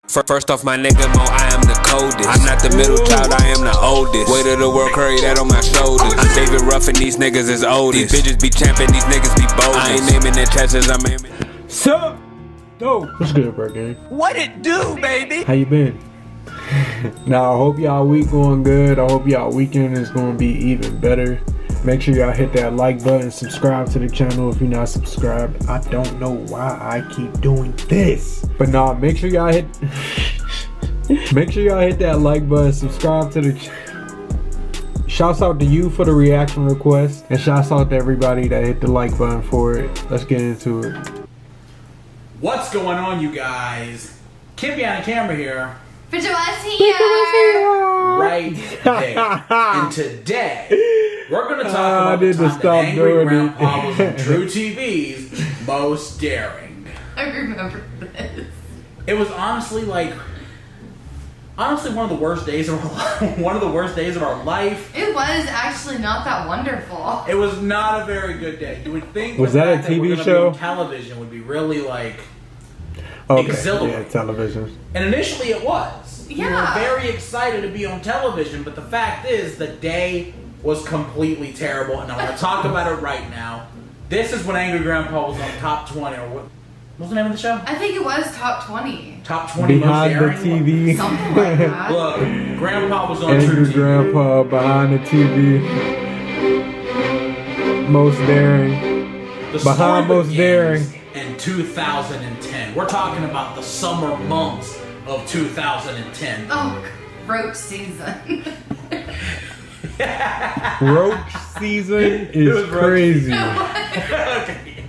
First off, my nigga Mo, I am the coldest. I'm not the middle child, I am the oldest. Weight of the world, carry that on my shoulders. I'm David Ruff and these niggas is oldest. These bitches be champion, these niggas be bold. I ain't naming their chances, I'm aiming. Sup? Dope. What's good, bro, gang? What it do, baby? How you been? Now, I hope y'all week going good. I hope y'all weekend is going to be even better. Make sure y'all hit that like button, subscribe to the channel if you're not subscribed. I don't know why I keep doing this. But nah, make sure y'all hit that like button, subscribe to the channel. Shouts out to you for the reaction request. And shouts out to everybody that hit the like button for it. Let's get into it. What's going on, you guys? Kid behind the camera here. Bitch was here. Right there. And today, we're going to talk about the time that Angry Grandpa was on True TV's Most Daring. I remember this. It was honestly one of the worst days of our life. It was actually not that wonderful. It was not a very good day. You would think was that a TV show? Television would be really okay, exhilarating. Yeah, television. And initially it was. Yeah. We were very excited to be on television, but the fact is the day was completely terrible, and I want to talk about it right now. This is when Angry Grandpa was on Top 20, or what's the name of the show? I think it was Top 20. Top 20 Behind Most the Daring? TV. Something like that. Look, Grandpa was on Angry True TV. Grandpa behind the TV. Most Daring. The Behind story Most Daring. begins in 2010. We're talking about the summer months of 2010. Oh, roach season. Roach season is crazy. Okay.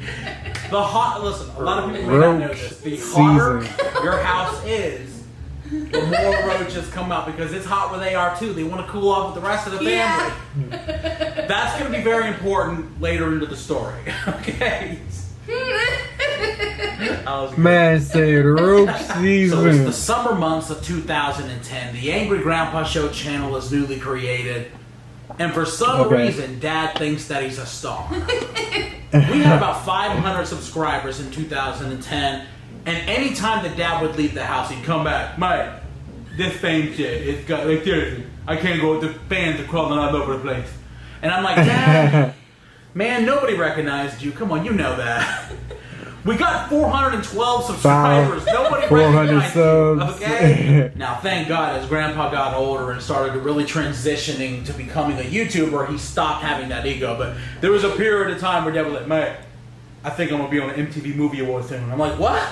Listen, a lot of people may not know this. The Roach hotter season. your house is, the more roaches come out because it's hot where they are too. They want to cool off with the rest of the family. Yeah. That's going to be very important later into the story. Okay. Man said roach So it's season. the summer months of 2010. The Angry Grandpa Show channel is newly created. And for some reason, Dad thinks that he's a star. We had about 500 subscribers in 2010. And anytime that Dad would leave the house, he'd come back. Mate, this fame shit, it's got, like, seriously, I can't go, the fans are crawling all over the place. And I'm like, Dad, man, nobody recognized you. Come on, you know that. We got 412 subscribers. Nobody 400 recognized subs. you, okay? Now, thank God, as Grandpa got older and started to really transitioning to becoming a YouTuber, he stopped having that ego. But there was a period of time where Dad was like, mate, I think I'm going to be on the MTV Movie Awards soon. I'm like, what?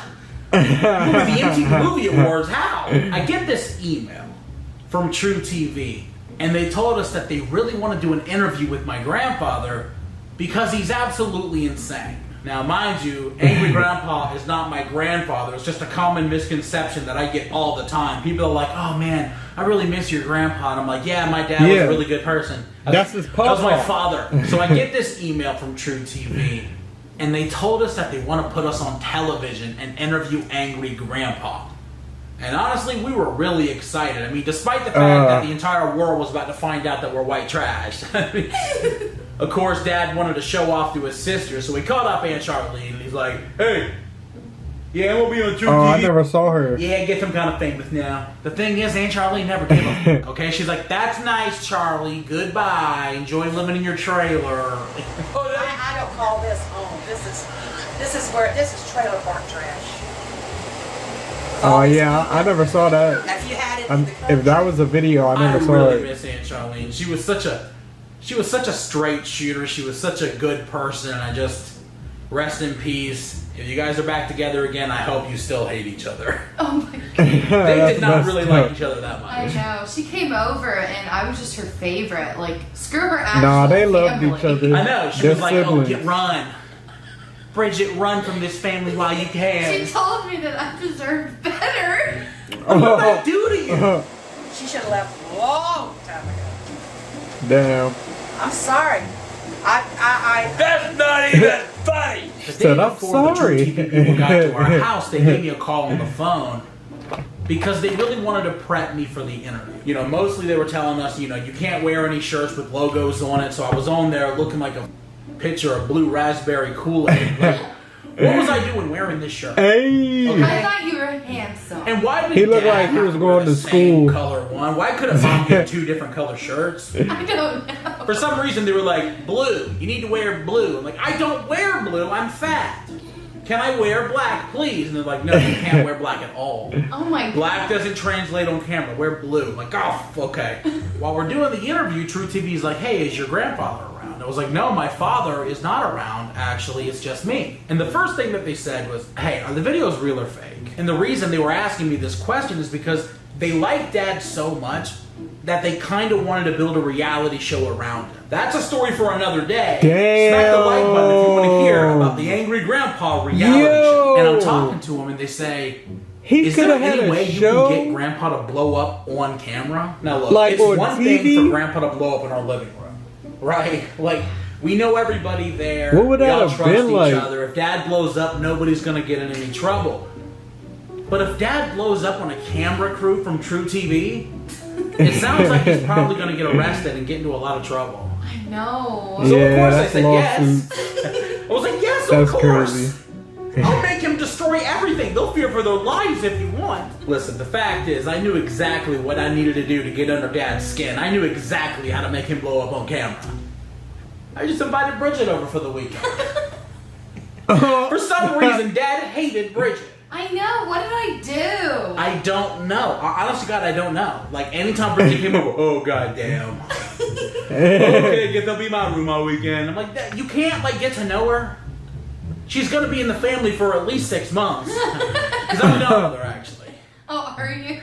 The MTV Movie Awards? How? I get this email from True TV, and they told us that they really want to do an interview with my grandfather because he's absolutely insane. Now, mind you, Angry Grandpa is not my grandfather. It's just a common misconception that I get all the time. People are like, oh man, I really miss your grandpa. And I'm like, yeah, my dad was a really good person. That's his papa. That was my father. So I get this email from True TV, and they told us that they want to put us on television and interview Angry Grandpa. And honestly, we were really excited. I mean, despite the fact that the entire world was about to find out that we're white trash. Of course, Dad wanted to show off to his sister, so he called up Aunt Charlene, and he's like, hey, yeah, I'm going to be on True TV. Oh, I never saw her. Yeah, get some kind of famous now. The thing is, Aunt Charlene never gave a fuck, okay? She's like, that's nice, Charlie. Goodbye. Enjoy living in your trailer. I don't call this home. This is trailer park trash. Oh yeah, I never saw that. If you had it in the country, If that was a video, I never saw really it. miss Aunt Charlene. She was such a straight shooter. She was such a good person. I just, rest in peace. If you guys are back together again, I hope you still hate each other. Oh my God. They did not really like each other that I much. know. She came over and I was just her favorite. Like, screw her actual Nah, they loved family. each other. I know. She They're was like, siblings. oh, run. Bridget, run from this family while you can. She told me that I deserved better. What did I do to you? she should have left a long time ago. Damn. I'm sorry. That's not even funny. The Said, day "I'm before the sorry." True TV people got to our house, they gave me a call on the phone because they really wanted to prep me for the interview. You know, mostly they were telling us, you know, you can't wear any shirts with logos on it. So I was on there looking like a picture of blue raspberry Koollee. Like, What was I doing wearing this shirt? Hey. Okay. I thought you were handsome. And why did He looked Dad like he have was to going wear the to same school. color one? Why couldn't Mom get 2 different color shirts? I don't know. For some reason, they were like, blue. You need to wear blue. I'm like, I don't wear blue. I'm fat. Can I wear black, please? And they're like, no, you can't wear black at all. Oh my god. Black doesn't translate on camera. Wear blue. I'm like, oh, okay. While we're doing the interview, True TV's like, hey, is your grandfather around? I was like, no, my father is not around. Actually, it's just me. And the first thing that they said was, hey, are the videos real or fake? And the reason they were asking me this question is because they like Dad so much that they kind of wanted to build a reality show around him. That's a story for another day. Damn. Smack the like button if you want to hear about the Angry Grandpa reality show. And I'm talking to him and they say, He is could there have had any a way show. you can get Grandpa to blow up on camera? Now look, Like it's on one TV? thing for Grandpa to blow up in our living room, right? Like, we know everybody there. What would we that all have trust been each like? other. If Dad blows up, nobody's going to get in any trouble. But if Dad blows up on a camera crew from True TV, it sounds like he's probably going to get arrested and get into a lot of trouble. I know. So Yeah, of course I that's said lawsuit. yes. I was like, yes, That's of course. crazy. I'll make him destroy everything. They'll fear for their lives if you want. Listen, the fact is, I knew exactly what I needed to do to get under Dad's skin. I knew exactly how to make him blow up on camera. I just invited Bridget over for the weekend. For some reason, Dad hated Bridget. I know. What did I do? I don't know. Honest to God, I don't know. Like, anytime Bridget came over, oh, goddamn. Okay, guess that'll be my room all weekend. I'm like, you can't, like, get to know her. She's gonna be in the family for at least 6 months. Because I'm done with her, actually. Oh, are you?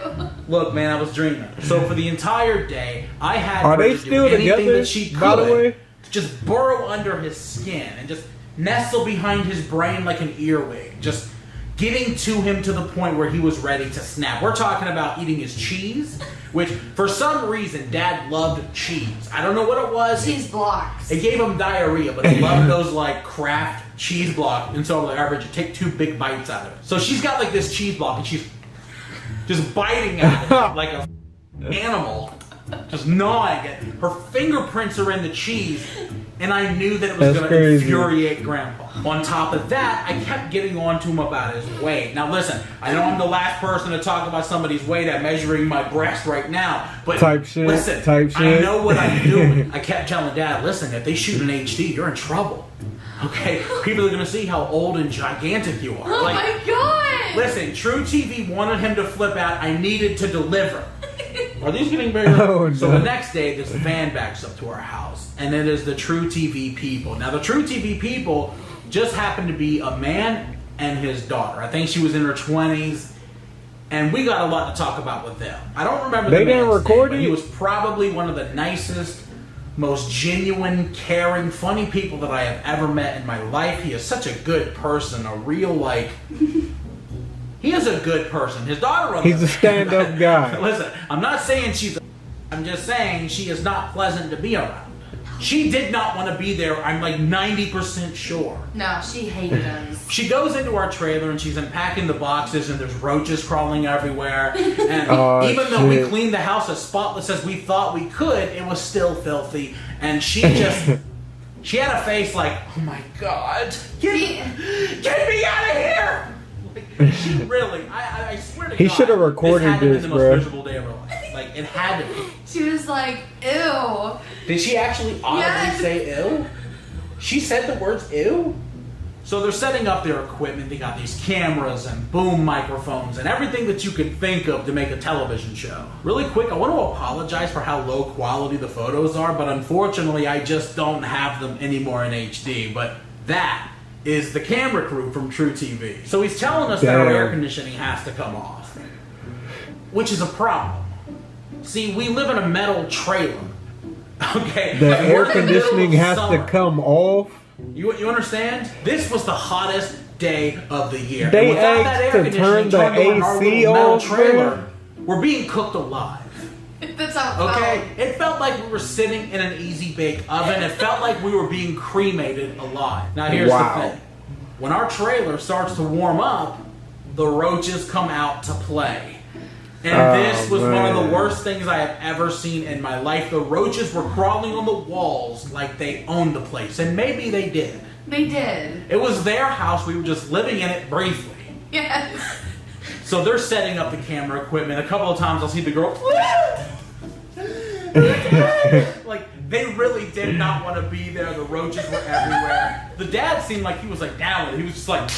Look, man, I was dreaming. So for the entire day, I had Are her they to still do anything together, that she could by the way? to just burrow under his skin and just nestle behind his brain like an earwig. Just getting to him to the point where he was ready to snap. We're talking about eating his cheese, which for some reason Dad loved cheese. I don't know what it was. Cheese blocks. It gave him diarrhea, but he loved those like Kraft cheese blocks. And so I'm like, all right, Bridget, take 2 big bites out of it. So she's got like this cheese block and she's just biting at it like a animal, just gnawing it. Her fingerprints are in the cheese, and I knew that it was going to infuriate Grandpa. On top of that, I kept getting on to him about his weight. Now listen, I know I'm the last person to talk about somebody's weight at measuring my breast right now, but listen, I know what I'm doing. I kept telling Dad, listen, if they shoot in HD, you're in trouble. Okay? People are going to see how old and gigantic you are. Oh my god! Listen, True TV wanted him to flip out. I needed to deliver. Are these getting bigger? Oh, So no. the next day, this van backs up to our house, and it is the True TV people. Now, the True TV people just happened to be a man and his daughter. I think she was in her 20s, and we got a lot to talk about with them. I don't remember They the didn't man's record name, but it? he was probably one of the nicest, most genuine, caring, funny people that I have ever met in my life. He is such a good person, a real, like... He is a good person. His daughter... He's a stand-up guy. Listen, I'm not saying she's... I'm just saying she is not pleasant to be around. She did not want to be there, I'm like 90% sure. No, she hated us. She goes into our trailer and she's unpacking the boxes and there's roaches crawling everywhere. And Oh, even though we shit. cleaned the house as spotless as we thought we could, it was still filthy. And she just... She had a face like, oh my God, get me out of here! Like, she really, I swear to God, He should have recorded this had to be this, the most bro. miserable day of her life. Like, it had to be. She was like, ew. Did she actually audibly Yes. say ew? She said the words ew? So they're setting up their equipment. They got these cameras and boom microphones and everything that you could think of to make a television show. Really quick, I want to apologize for how low quality the photos are, but unfortunately I just don't have them anymore in HD. But that is the camera crew from True TV. So he's telling us that our air conditioning has to come off, which is a problem. See, we live in a metal trailer. Okay? The Like, air we're in the middle conditioning of has to summer. come off. You understand? This was the hottest day of the year. They And without that asked air to conditioning turn the turned on our AC little metal off, trailer, we're being cooked alive. That's how it Okay? felt. It felt like we were sitting in an easy bake oven. It felt like we were being cremated alive. Now here's Wow. the thing. When our trailer starts to warm up, the roaches come out to play. And this was one of man. the worst things I have ever seen in my life. The roaches were crawling on the walls like they owned the place. And maybe they did. They did. It was their house. We were just living in it briefly. Yes. So they're setting up the camera equipment. A couple of times I'll see the girl. Like, they really did not want to be there. The roaches were everywhere. The dad seemed like he was like down with it. He was just like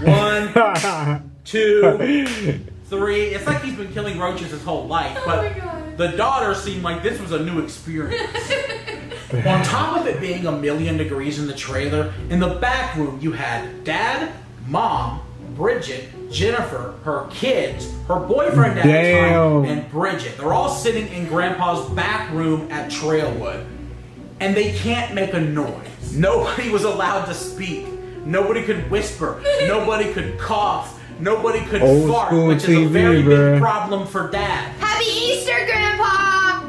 1, 2, 3. It's like he's been killing roaches his whole life. But Oh my God. the daughter seemed like this was a new experience. On top of it being 1,000,000 degrees in the trailer, in the back room you had Dad, Mom, Bridget, Jennifer, her kids, her boyfriend at the time, and Bridget. They're all sitting in Grandpa's back room at Trailwood. And they can't make a noise. Nobody was allowed to speak. Nobody could whisper. Nobody could cough. Nobody could Old fart, school which is a TV, very bruh. big problem for Dad. Happy Easter, Grandpa!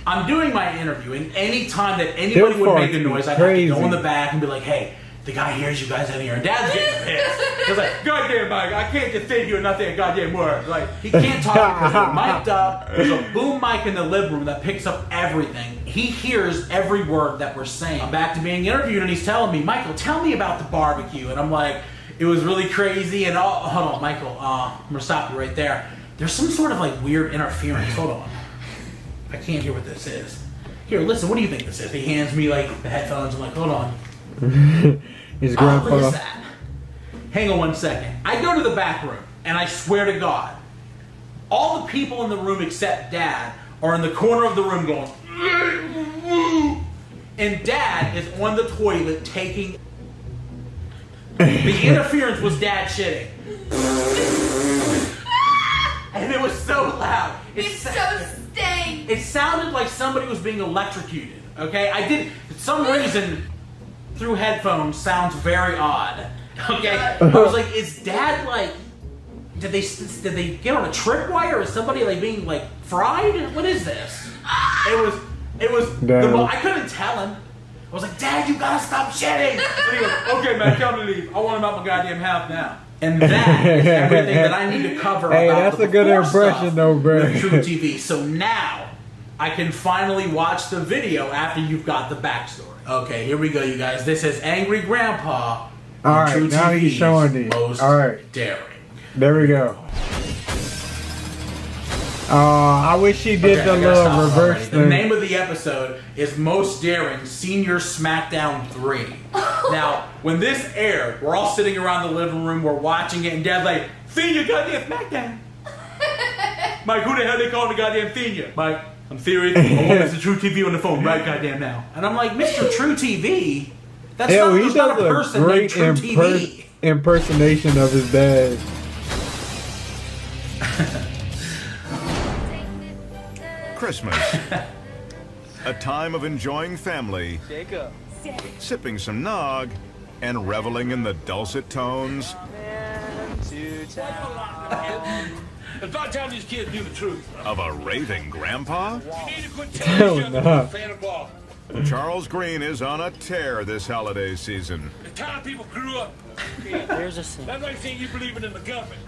I'm doing my interview, and any time that anybody would make a noise, I'd have to go in the back and be like, hey, the guy hears you guys in here, and Dad's getting pissed. He's like, goddamn, Mike, I can't just sit here and not say a goddamn word. Like, he can't talk because we're mic'd up. There's a boom mic in the living room that picks up everything. He hears every word that we're saying. I'm back to being interviewed, and he's telling me, Michael, tell me about the barbecue. And I'm like, it was really crazy, and hold on, Michael, I'm gonna stop you right there. There's some sort of like weird interference. Hold on. I can't hear what this is. Here, listen, what do you think this is? He hands me like the headphones. I'm like, hold on. His grandpa. What is that? Hang on 1 second. I go to the back room, and I swear to God, all the people in the room except Dad are in the corner of the room going, and Dad is on the toilet taking. The interference was Dad shitting. And it was so loud. It's so stank. It sounded like somebody was being electrocuted. Okay, I did. For some reason, through headphones, sounds very odd. Okay, I was like, is Dad like? Did they get on a tripwire? Is somebody like being like fried? What is this? It was. I couldn't tell him. I was like, Dad, you gotta stop shitting. And he goes, okay, man, come to leave. I want him out my goddamn house now. And that is everything that I need to cover Hey, about that's the a good before impression stuff though, bro. with True TV. So now I can finally watch the video after you've got the backstory. Okay, here we go, you guys. This is Angry Grandpa. All right, True now he's TV's showing it. Most All right, daring. there we go. I wish he did the I gotta little stop reverse already. thing. The name of the episode is Most Daring Senior Smackdown 3. Now, when this aired, we're all sitting around the living room, we're watching it, and Dad's like, Senior goddamn Smackdown. Mike, who the hell they calling the goddamn Senior? Mike, I'm serious. I want Mr. True TV on the phone right goddamn now. And I'm like, Mr. True TV? That's Hell, he there's not does a a person named great True TV. impersonation of his dad. Christmas. A time of enjoying family, sipping some nog, and reveling in the dulcet tones It's about time these kids knew the truth. of a raving grandpa. We need to quit Hell telling each other no. Santa Claus. Charles Green is on a tear this holiday season. The time people grew up. There's a scene. That's like saying you believing in the government.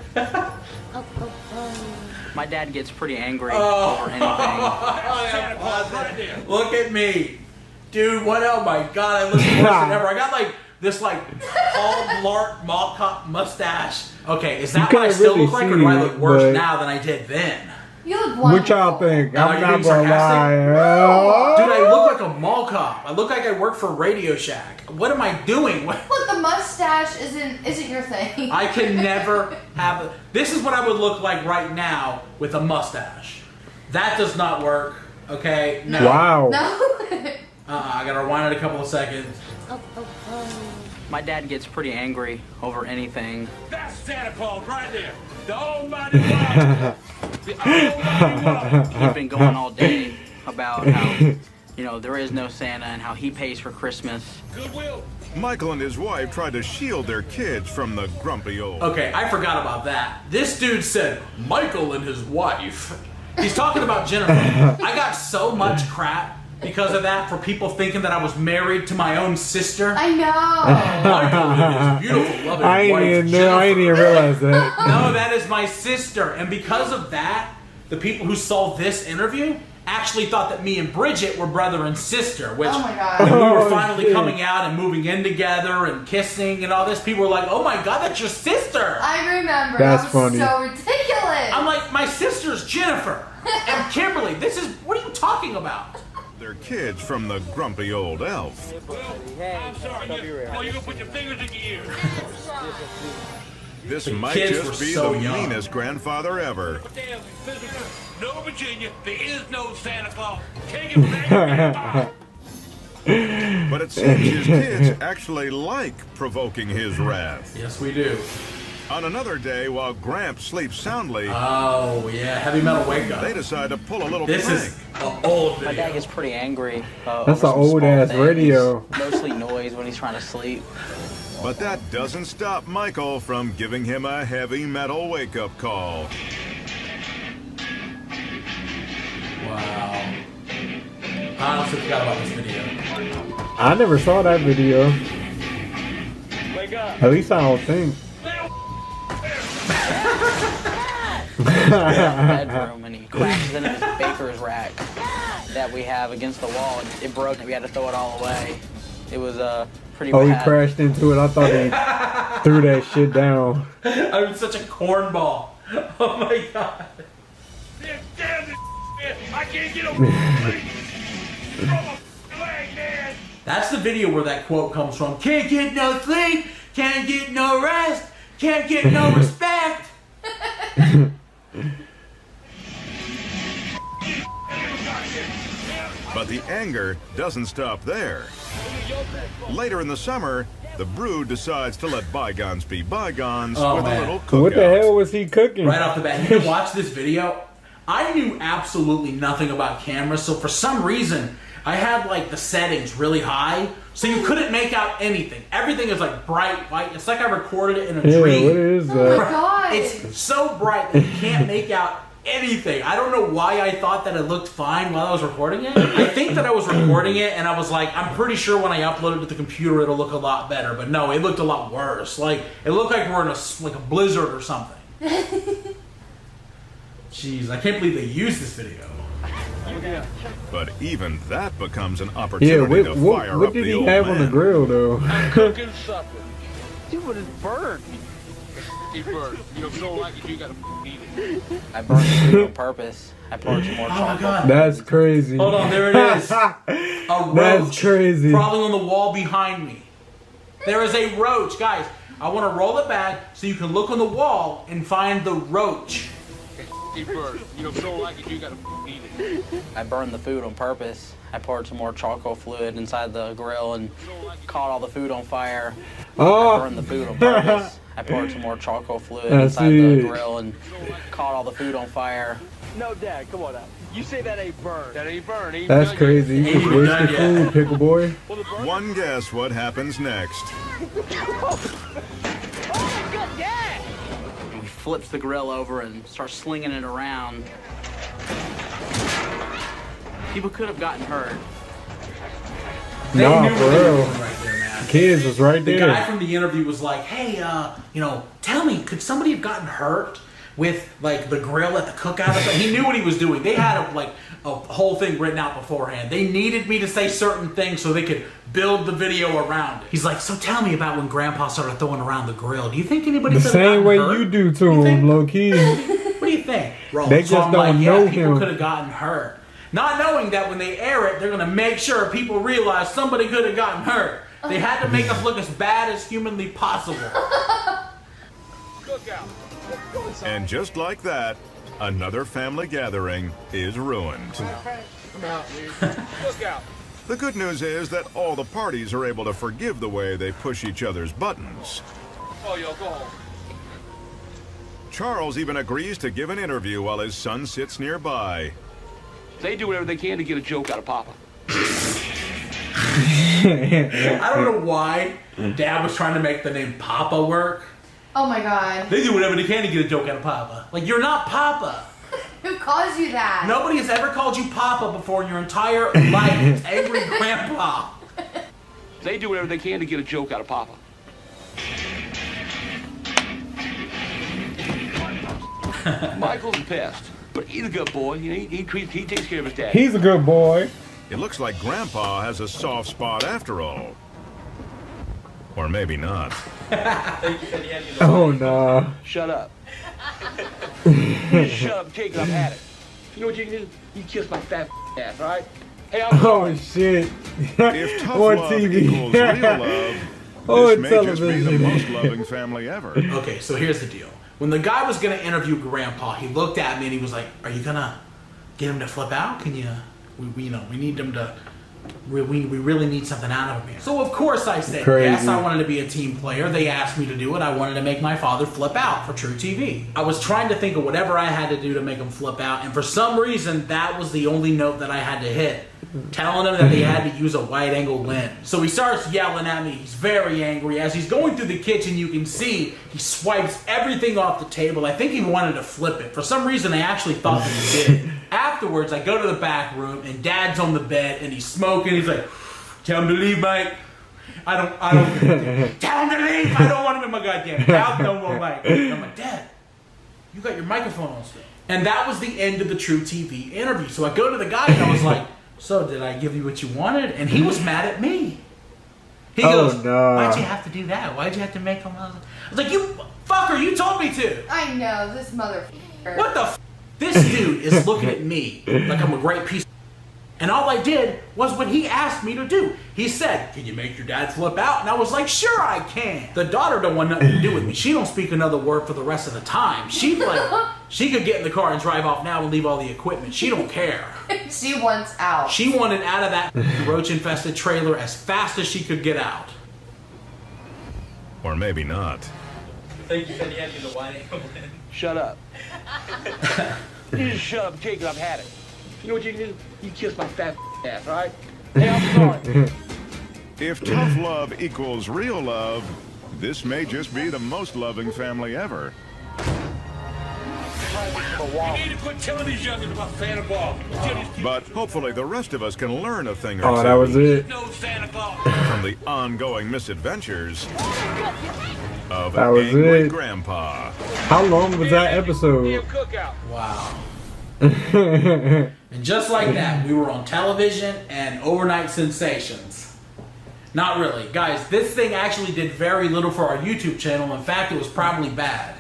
My dad gets pretty angry Oh. over anything. Santa Claus right there. Look at me. Dude, what? Oh my God, I look worse than ever. I got like this like Paul Blart mall cop mustache. Okay, is that You what I can't still really look like, or see do I it, look worse but- now than I did then? You look wonderful. What y'all think? Are I'm you not being gonna lie. sarcastic? Oh. Dude, I look like a mall cop. I look like I work for Radio Shack. What am I doing? Look, the mustache isn't your thing. I can never have a... This is what I would look like right now with a mustache. That does not work, okay? No. Wow. No. I gotta rewind it a couple of seconds. My dad gets pretty angry over anything. That's Santa Claus right there. The almighty one. The almighty one. He's been going all day about how, there is no Santa and how he pays for Christmas. Goodwill. Michael and his wife tried to shield their kids from the grumpy old. Okay, I forgot about that. This dude said Michael and his wife. He's talking about Jennifer. I got so much crap because of that for people thinking that I was married to my own sister. I know. Michael and his beautiful, loving I wife, ain't Jennifer. even realize that. No, that is my sister. And because of that, the people who saw this interview, actually thought that me and Bridget were brother and sister, which Oh my God. when we were Oh, finally shit. coming out and moving in together and kissing and all this, people were like, oh my God, that's your sister. I remember. That's that was funny. so ridiculous. I'm like, my sister's Jennifer and Kimberly. What are you talking about? They're kids from the grumpy old elf. I'm sorry. Oh, you gonna put your fingers in your ears. This The might kids just were be so the young. meanest grandfather ever. Damn, no, Virginia, there is no Santa Claus. Take it back. But it seems his kids actually like provoking his wrath. Yes, we do. On another day, while Gramps sleeps soundly, Oh, yeah, heavy metal wake up. they decide to pull a little This prank. is an old My video. dad gets pretty angry. That's over an some old small ass things. radio. Mostly noise when he's trying to sleep. But that doesn't stop Michael from giving him a heavy metal wake-up call. Wow. I honestly forgot about this video. I never saw that video. Wake up. At least I don't think. Bedroom and he crashes into this baker's rack that we have against the wall. It broke and we had to throw it all away. It was pretty Oh, he bad. crashed into it. I thought he threw that shit down. I'm such a cornball. Oh my God. Damn it, man. I can't get over it. Throw my leg, man. That's the video where that quote comes from. Can't get no sleep, can't get no rest, can't get no respect. But the anger doesn't stop there. Later in the summer, the brood decides to let bygones be bygones Oh, with man. a little cookout. What the hell was he cooking? Right off the bat, you can watch this video. I knew absolutely nothing about cameras, so for some reason, I had like the settings really high, so you couldn't make out anything. Everything is like bright white. It's like I recorded it in a Yeah, dream. what is Oh my that? God. It's so bright that you can't make out anything. I don't know why I thought that it looked fine while I was recording it. I think that I was recording it and I was like, I'm pretty sure when I upload it to the computer it'll look a lot better. But no, it looked a lot worse. Like it looked like we're in a blizzard or something. Jeez, I can't believe they used this video. But even that becomes an Yeah, opportunity to what fire up did the he old have on the man. grill though? Cooking supper. Dude, but it's burned. Eat bird. You know, if you don't like it, you gotta eat it. I burned the food on purpose. I poured some more Oh my chocolate. God. That's crazy. Hold on, there it is. A roach That's crazy. crawling on the wall behind me. There is a roach. Guys, I want to roll it back so you can look on the wall and find the roach. Eat bird. You know, if you don't like it, you gotta eat it. I burned the food on purpose. I poured some more charcoal fluid inside the grill and caught all the food on fire. I Oh, burned the food on purpose. I poured some more charcoal fluid I inside see. the grill and caught all the food on fire. No, Dad, come on now. You say that ain't burned. That ain't burn. Ain't that's done crazy. You just Ain't wasted done food, pickle boy. One guess what happens next. Oh, good Dad! He flips the grill over and starts slinging it around. People could have gotten hurt. They Nah, knew for what they were real. doing right there, man. Kids was right The guy there. from the interview was like, hey, tell me, could somebody have gotten hurt with, like, the grill at the cookout? He knew what he was doing. They had, a whole thing written out beforehand. They needed me to say certain things so they could build the video around it. He's like, so tell me about when Grandpa started throwing around the grill. Do you think anybody The could have same gotten way hurt? you do to You think? him, low key. What do you think? Bro, They so just I'm don't like, know yeah, people him. could have gotten hurt. Not knowing that when they air it, they're going to make sure people realize somebody could have gotten hurt. They had to make us look as bad as humanly possible. Cookout. And just like that, another family gathering is ruined. Cookout. The good news is that all the parties are able to forgive the way they push each other's buttons. Oh, yo, go home. Charles even agrees to give an interview while his son sits nearby. They do whatever they can to get a joke out of Papa. I don't know why Dad was trying to make the name Papa work. Oh my God. They do whatever they can to get a joke out of Papa. Like, you're not Papa. Who calls you that? Nobody has ever called you Papa before in your entire life. It's angry Grandpa. They do whatever they can to get a joke out of Papa. Michael's pissed. But he's a good boy. You know, he takes care of his dad. He's a good boy. It looks like Grandpa has a soft spot after all. Or maybe not. Oh, no. Shut up. You just shut up and take it. I've had it. You know what you can do? You kiss my fat ass, all right? Hey, I'm Oh, shit. If tough On love TV. equals real love, Oh, this on may just be the television. most loving family ever. Okay, so here's the deal. When the guy was gonna interview Grandpa, he looked at me and he was like, "Are you gonna get him to flip out? Can you? We need him to. We really need something out of him here." So of course I said yes. I wanted to be a team player. They asked me to do it. I wanted to make my father flip out for True TV. I was trying to think of whatever I had to do to make him flip out, and for some reason that was the only note that I had to hit. Telling him that they had to use a wide angle lens. So he starts yelling at me. He's very angry. As he's going through the kitchen, you can see he swipes everything off the table. I think he wanted to flip it. For some reason, I actually thought that he did. Afterwards, I go to the back room, and Dad's on the bed, and he's smoking. He's like, "Tell him to leave, Mike. I don't tell him to leave. I don't want him in my goddamn house no more, Mike." And I'm like, "Dad, you got your microphone on still." And that was the end of the True TV interview. So I go to the guy, and I was like, "So, did I give you what you wanted?" And he was mad at me. He goes, no. "Why'd you have to do that? Why'd you have to make him?" I was like, "You fucker, you told me to." I know, this motherfucker. What the f? This dude is looking at me like I'm a great piece of. And all I did was what he asked me to do. He said, "Can you make your dad flip out?" And I was like, "Sure I can." The daughter don't want nothing to do with me. She don't speak another word for the rest of the time. She could get in the car and drive off now and leave all the equipment. She don't care. She wants out. She wanted out of that roach-infested trailer as fast as she could get out. Or maybe not. I think you said you had to do the wide angle lens. Shut up. You just shut up and take it. I've had it. You know what you can do? You kiss my fat ass, all right? Hey, I'm sorry. If tough love equals real love, this may just be the most loving family ever. You need to quit telling these youngins about Santa Claus. But hopefully the rest of us can learn a thing or Oh, two that was it. No Santa Claus. from the ongoing misadventures of That was Angry it. Grandpa. How long was that Damn episode? cookout. Wow. And just like that, we were on television and overnight sensations. Not really. Guys, this thing actually did very little for our YouTube channel. In fact, it was probably bad.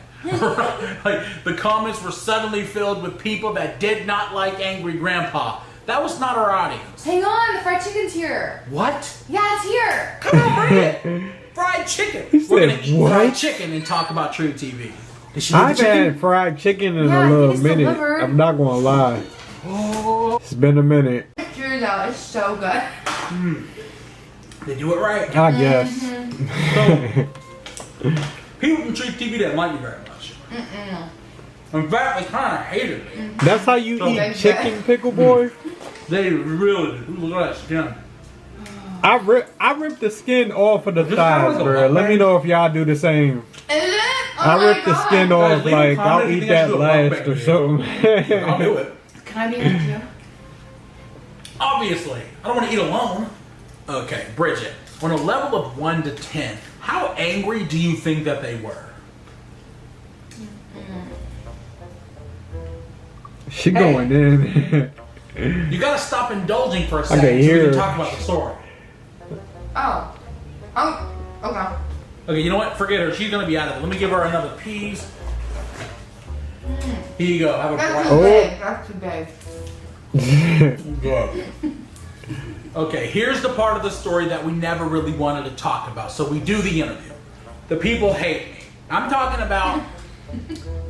Like, the comments were suddenly filled with people that did not like Angry Grandpa. That was not our audience. Hang on, the fried chicken's here. What? Yeah, it's here. Come on, bring it. Fried chicken. He We're said, gonna eat what? fried chicken and talk about True TV. Did she do I've the chicken? had fried chicken in Yeah, a I little think it's minute. delivered. I'm not gonna lie. It's been a minute. It's true though, it's so good. They do it right. I guess. So, people from True TV didn't like me very much. In fact, they kind of hated me. That's how you eat Okay. chicken, Pickle Boy? They really did. Look at that skin. I ripped the skin off of the This thighs, sounds like a bro. Let me mukbang. know if y'all do the same. Is it? Oh I my ripped the God. skin Guys, off, leave a like, comment I'll if you eat think I that should do a last mukbang or video. I'll something. do it. Can I be with you? Obviously. I don't want to eat alone. Okay, Bridget. On a level of 1 to 10, how angry do you think that they were? She going in. You gotta stop indulging for a I second can so we hear can her. talk about the story. Oh. Oh, okay. Okay, you know what? Forget her. She's gonna be out of it. Let me give her another piece. Here you go. Have a That's bright. too big. That's too big. Good. Okay, here's the part of the story that we never really wanted to talk about. So we do the interview. The people hate me. I'm talking about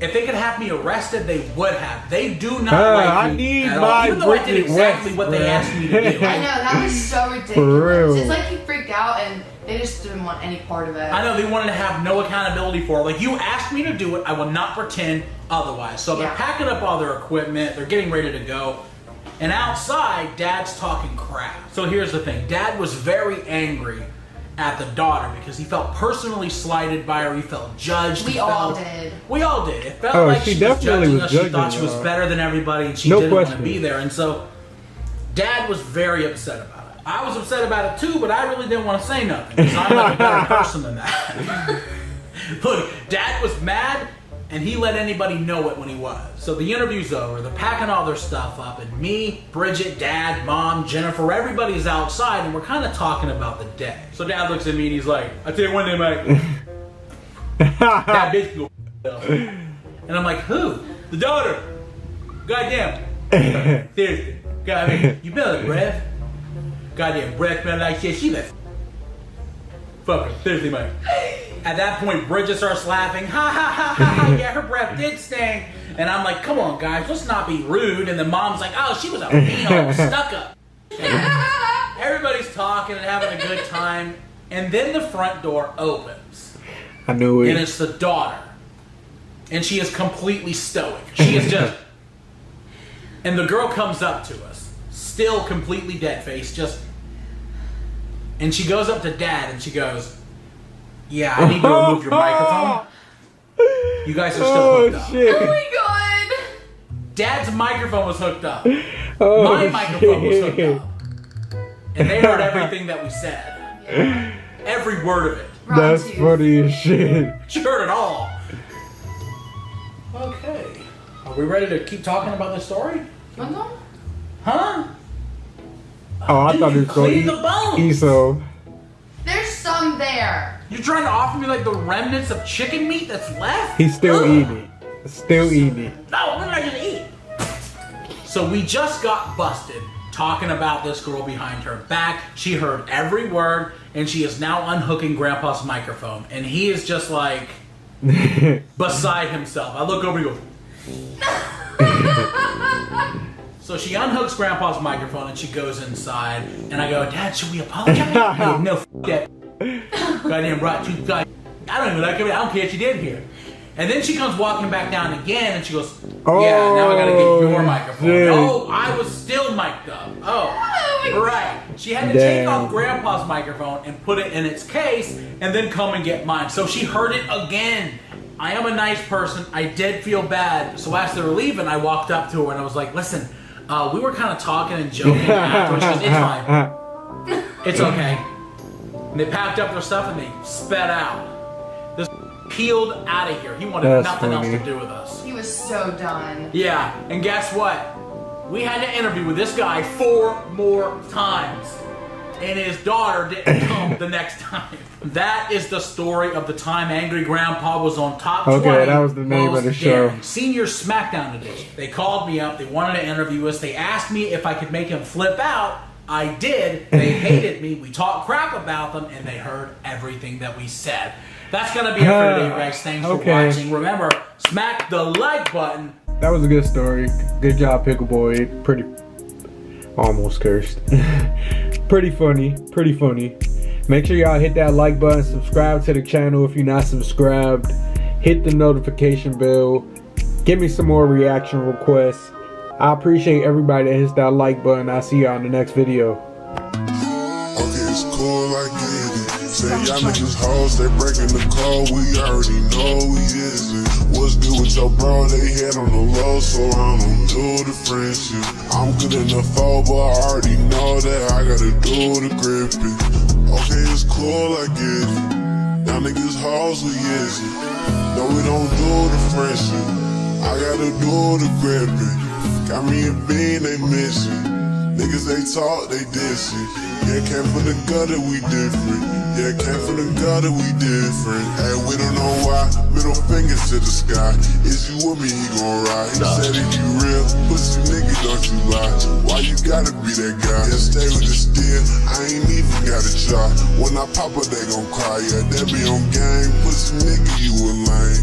if they could have me arrested, they would have. They do not like I me need at my all. Even though I did Bridget exactly West, what they bruh. asked me to do. I know, that was so ridiculous. For real. It's like he freaked out and they just didn't want any part of it. I know they wanted to have no accountability for it. Like, you asked me to do it, I will not pretend otherwise. So they're Yeah. packing up all their equipment, they're getting ready to go. And outside, Dad's talking crap. So here's the thing. Dad was very angry at the daughter because he felt personally slighted by her. He felt judged. We He all felt- did. We all did. It felt Oh, like she she was definitely judging was us. She thought judging she was her. better than everybody and she No didn't want question. to be there. And so Dad was very upset about it. I was upset about it too, but I really didn't want to say nothing because I'm not a better person than that. Look, Dad was mad and he let anybody know it when he was. So the interview's over, they're packing all their stuff up, and me, Bridget, Dad, Mom, Jennifer, everybody's outside, and we're kind of talking about the day. So Dad looks at me and he's like, I tell you one day, mate, that bitch go f***. And I'm like, who? The daughter. Goddamn. Seriously. God, I mean, you smell the breath? Goddamn breath smell like shit. She like fuck her. Seriously, mate. At that point, Bridget starts laughing. Ha ha ha ha ha. Yeah, her breath did stink. And I'm like, come on, guys, let's not be rude. And the mom's like, oh, she was a mean stuck up. Everybody's talking and having a good time. And then the front door opens. I knew it. And it's the daughter. And she is completely stoic. She is just... And the girl comes up to us, still completely dead-faced, just... And she goes up to Dad and she goes, yeah, I need to remove your microphone. You guys are still hooked up. Shit. Oh my god! Dad's microphone was hooked up. Oh, My microphone was shit. hooked up. And they heard everything that we said. Yeah. Every word of it. That's funny as shit. She heard it all. Okay. Are we ready to keep talking about this story? Huh? Oh, I thought it was Clean the going bones. ESO. There's some there. You're trying to offer me like the remnants of chicken meat that's left? He's still Ugh. eating it. Still eating it. No, what am I gonna eat? So we just got busted talking about this girl behind her back. She heard every word, and she is now unhooking Grandpa's microphone. And he is just like beside himself. I look over and go. So she unhooks Grandpa's microphone and she goes inside. And I go, Dad, should we apologize? No, f that. Goddamn right. I don't even like it. I don't care what you did here. And then she comes walking back down again and she goes, yeah, now I gotta get your microphone. Shit. Oh, I was still mic'd up. Oh, right. She had to take off Grandpa's microphone and put it in its case and then come and get mine. So she heard it again. I am a nice person. I did feel bad. So as they were leaving, I walked up to her and I was like, listen, we were kind of talking and joking afterwards. She goes, it's fine. It's okay. And they packed up their stuff and they sped out. This peeled out of here. He wanted nothing else to do with us. He was so done. Yeah, and guess what? We had to interview with this guy 4 more times. And his daughter didn't come the next time. That is the story of the time Angry Grandpa was on top 20. Okay, that was the name of the show. Daring. Senior SmackDown edition. They called me up. They wanted to interview us. They asked me if I could make him flip out. I did. They hated me. We talked crap about them, and they heard everything that we said. That's going to be it for today, guys. Thanks for watching. Remember, smack the like button. That was a good story. Good job, Pickle Boy. Pretty... Almost cursed. Pretty funny. Pretty funny. Make sure y'all hit that like button. Subscribe to the channel if you're not subscribed. Hit the notification bell. Give me some more reaction requests. I appreciate everybody that hits that like button. I'll see y'all in the next video. Okay, it's cool, I get it. Say y'all niggas hoes, they breaking the code. We already know we is it. What's good with your bro? They head on the low, so I don't do the friendship. I'm good in the foe, but I already know that I gotta do the grip it. Okay, it's cool, I get it. Y'all niggas hoes, we is it. No, we don't do the friendship. I gotta do the grip it. Got me a bean, they miss it. Niggas, they talk, they diss it. Yeah, came from the gutter, we different. Yeah, came from the gutter, we different. Hey, we don't know why. Middle fingers to the sky. Is you with me, he gon' ride. He said if you real, pussy nigga, don't you lie. Why you gotta be that guy? Yeah, stay with the steel. I ain't even gotta try. When I pop up, they gon' cry. Yeah, they be on game. Pussy nigga, you a lame.